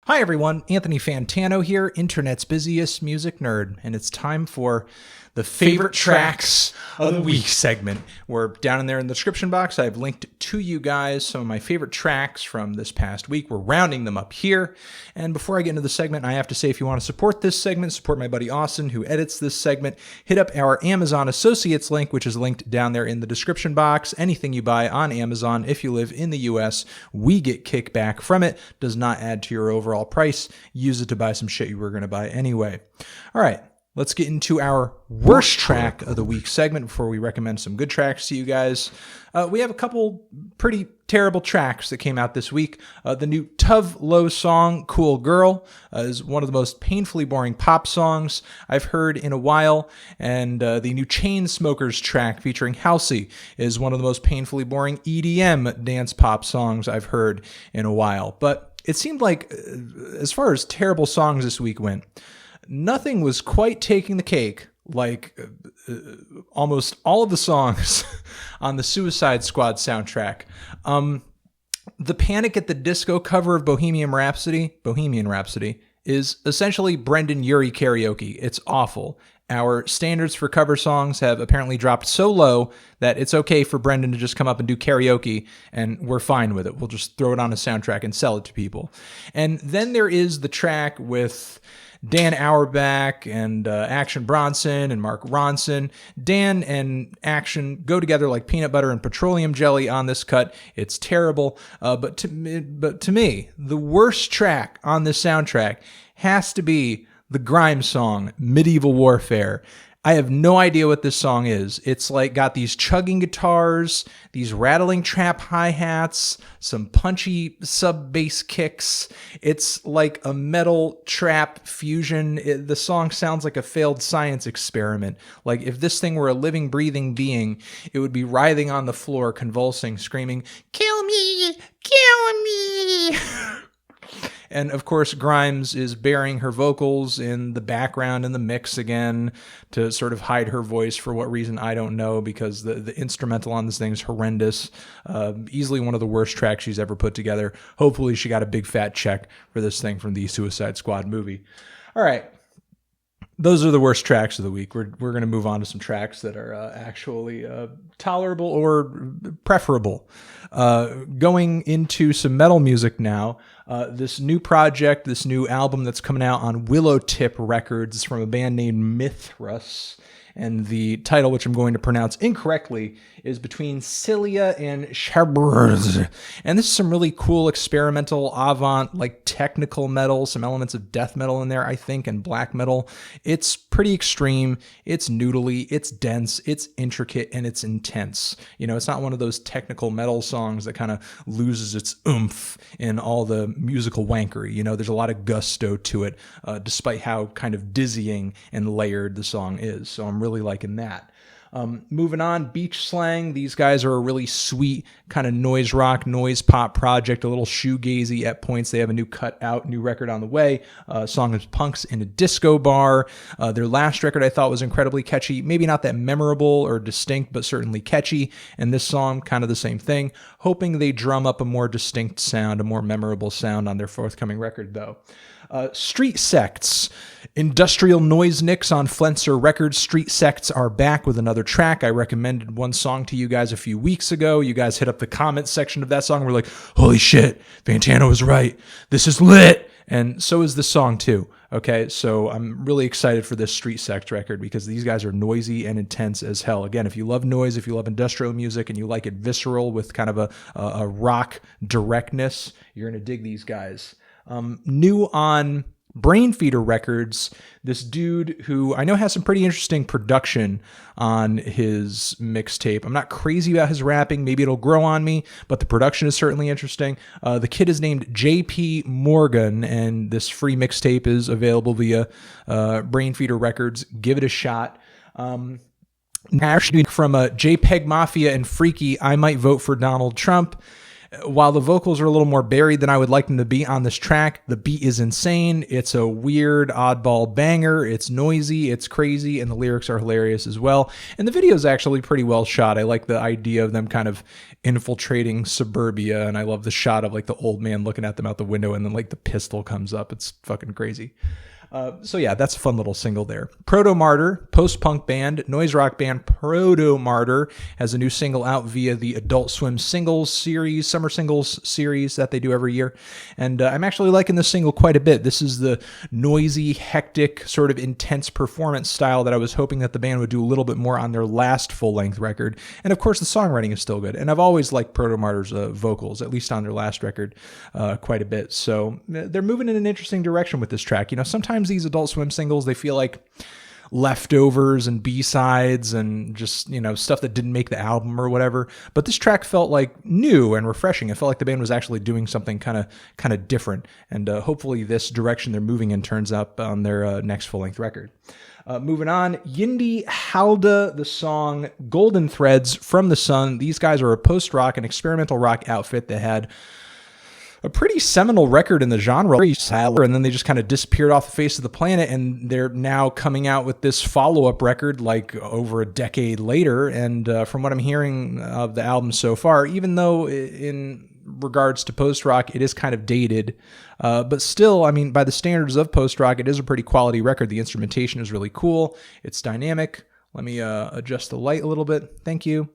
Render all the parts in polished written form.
Hi everyone, Anthony Fantano here, internet's busiest music nerd, and it's time for the favorite tracks of the week segment, where down in there in the description box I've linked to you guys some of my favorite tracks from this past week. We're rounding them up here, and before I get into the segment, I have to say if you want to support this segment, support my buddy Austin who edits this segment, hit up our Amazon Associates link, which is linked down there in the description box. Anything you buy on Amazon, if you live in the US, we get kickback from it. Does not add to your overall price. Use it to buy some shit you were going to buy anyway. All right. Let's get into our worst track of the week segment before we recommend some good tracks to you guys. We have a couple pretty terrible tracks that came out this week. The new tove song, Cool Girl, is one of the most painfully boring pop songs I've heard in a while. And the new Chainsmokers track featuring Halsey is one of the most painfully boring EDM dance pop songs I've heard in a while. But it seemed like, as far as terrible songs this week went, nothing was quite taking the cake like almost all of the songs on the Suicide Squad soundtrack. The Panic at the Disco cover of Bohemian Rhapsody is essentially Brendan Urie karaoke. It's awful. Our standards for cover songs have apparently dropped so low that it's okay for Brendan to just come up and do karaoke, and we're fine with it. We'll just throw it on a soundtrack and sell it to people. And then there is the track with Dan Auerbach and Action Bronson and Mark Ronson. Dan and Action go together like peanut butter and petroleum jelly on this cut. It's terrible. But to me, the worst track on this soundtrack has to be the grime song, Medieval Warfare. I have no idea what this song is. It's like got these chugging guitars, these rattling trap hi-hats, some punchy sub-bass kicks. It's like a metal trap fusion. The song sounds like a failed science experiment. Like if this thing were a living, breathing being, it would be writhing on the floor, convulsing, screaming, "Kill me! Kill me!" And of course, Grimes is burying her vocals in the background in the mix again to sort of hide her voice for what reason, I don't know, because the instrumental on this thing is horrendous. Easily one of the worst tracks she's ever put together. Hopefully she got a big fat check for this thing from the Suicide Squad movie. All right. Those are the worst tracks of the week. We're going to move on to some tracks that are actually tolerable or preferable. Going into some metal music now. This new project, this new album that's coming out on Willowtip Records is from a band named Mithras. And the title, which I'm going to pronounce incorrectly, is Between Scylla and Charybdis. And this is some really cool experimental avant, like technical metal, some elements of death metal in there, I think, and black metal. It's pretty extreme, it's noodly, it's dense, it's intricate, and it's intense. You know, it's not one of those technical metal songs that kind of loses its oomph in all the musical wankery. You know, there's a lot of gusto to it, despite how kind of dizzying and layered the song is. So I'm really liking that. Moving on, Beach Slang. These guys are a really sweet kind of noise rock, noise pop project, a little shoegazy at points. They have a new record on the way. Song is Punks in a Disco Bar. Their last record I thought was incredibly catchy. Maybe not that memorable or distinct, but certainly catchy. And this song, kind of the same thing. Hoping they drum up a more distinct sound, a more memorable sound on their forthcoming record, though. Street Sects. Industrial Noise Nicks on Flenser Records. Street Sects are back with another track. I recommended one song to you guys a few weeks ago. You guys hit up the comments section of that song. We're like, holy shit, Fantano was right. This is lit. And so is this song too. Okay, so I'm really excited for this Street Sects record because these guys are noisy and intense as hell. Again, if you love noise, if you love industrial music, and you like it visceral with kind of a rock directness, you're going to dig these guys. New on Brainfeeder Records, this dude who I know has some pretty interesting production on his mixtape. I'm not crazy about his rapping. Maybe it'll grow on me, but the production is certainly interesting. The kid is named JP Moregun, and this free mixtape is available via Brainfeeder Records. Give it a shot. Actually, from JPEGMAFIA and Freaky, I Might Vote for Donald Trump. While the vocals are a little more buried than I would like them to be on this track, the beat is insane. It's a weird, oddball banger. It's noisy, it's crazy, and the lyrics are hilarious as well. And the video is actually pretty well shot. I like the idea of them kind of infiltrating suburbia, and I love the shot of like the old man looking at them out the window, and then like the pistol comes up. It's fucking crazy. So yeah, that's a fun little single there. Protomartyr, post-punk band, noise rock band Protomartyr, has a new single out via the Adult Swim singles series, summer singles series that they do every year. And I'm actually liking this single quite a bit. This is the noisy, hectic, sort of intense performance style that I was hoping that the band would do a little bit more on their last full-length record. And of course, the songwriting is still good. And I've always liked Protomartyr's vocals, at least on their last record, quite a bit. So they're moving in an interesting direction with this track. You know, sometimes these Adult Swim singles, they feel like leftovers and B-sides and just, you know, stuff that didn't make the album or whatever. But this track felt like new and refreshing. It felt like the band was actually doing something kind of different. And hopefully this direction they're moving in turns up on their next full-length record. Moving on, Yndi, Halda, the song Golden Threads from the Sun. These guys are a post-rock and experimental rock outfit that had a pretty seminal record in the genre, and then they just kind of disappeared off the face of the planet, and they're now coming out with this follow-up record like over a decade later. And from what I'm hearing of the album so far, even though in regards to post-rock, it is kind of dated, but still, I mean, by the standards of post-rock, it is a pretty quality record. The instrumentation is really cool. It's dynamic. Let me adjust the light a little bit. Thank you.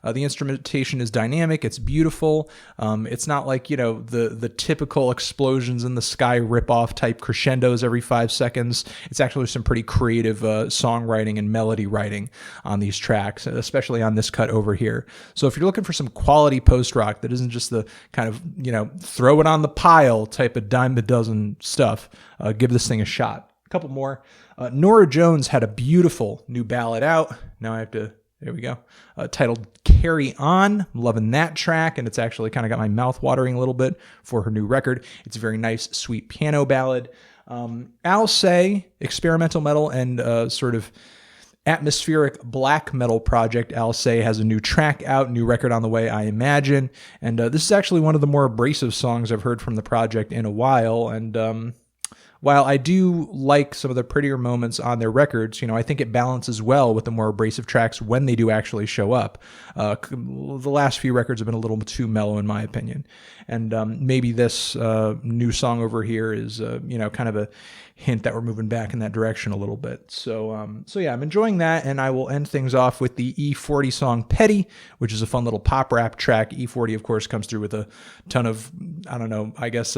The instrumentation is dynamic. It's beautiful. It's not like, you know, the typical explosions in the sky ripoff type crescendos every 5 seconds. It's actually some pretty creative songwriting and melody writing on these tracks, especially on this cut over here. So if you're looking for some quality post-rock that isn't just the kind of, you know, throw it on the pile type of dime a dozen stuff, give this thing a shot. A couple more. Norah Jones had a beautiful new ballad out. Now I have to, there we go, titled Carry On. I'm loving that track, and it's actually kind of got my mouth watering a little bit for her new record. It's a very nice, sweet piano ballad. Alcest, experimental metal and sort of atmospheric black metal project Alcest has a new track out, new record on the way, I imagine. And this is actually one of the more abrasive songs I've heard from the project in a while. And while I do like some of the prettier moments on their records, you know, I think it balances well with the more abrasive tracks when they do actually show up. The last few records have been a little too mellow, in my opinion. And maybe this new song over here is, you know, kind of a hint that we're moving back in that direction a little bit. So yeah, I'm enjoying that, and I will end things off with the E-40 song Petty, which is a fun little pop rap track. E-40, of course, comes through with a ton of, I don't know, I guess,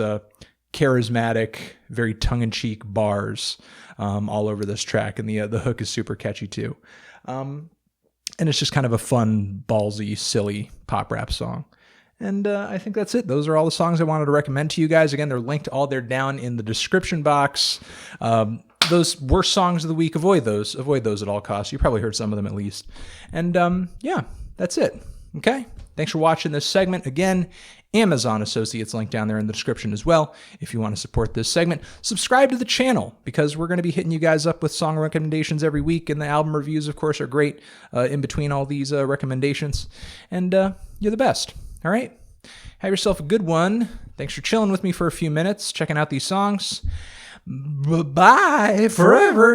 charismatic, very tongue-in-cheek bars all over this track, and the hook is super catchy too. And it's just kind of a fun, ballsy, silly pop rap song. And I think that's it. Those are all the songs I wanted to recommend to you guys. Again, they're linked all there down in the description box. Those worst songs of the week, avoid those at all costs. You probably heard some of them at least. And yeah, that's it. Okay? Thanks for watching this segment. Again, Amazon Associates link down there in the description as well. If you want to support this segment, subscribe to the channel because we're going to be hitting you guys up with song recommendations every week, and the album reviews, of course, are great in between all these recommendations. And you're the best. All right? Have yourself a good one. Thanks for chilling with me for a few minutes, checking out these songs. Bye forever.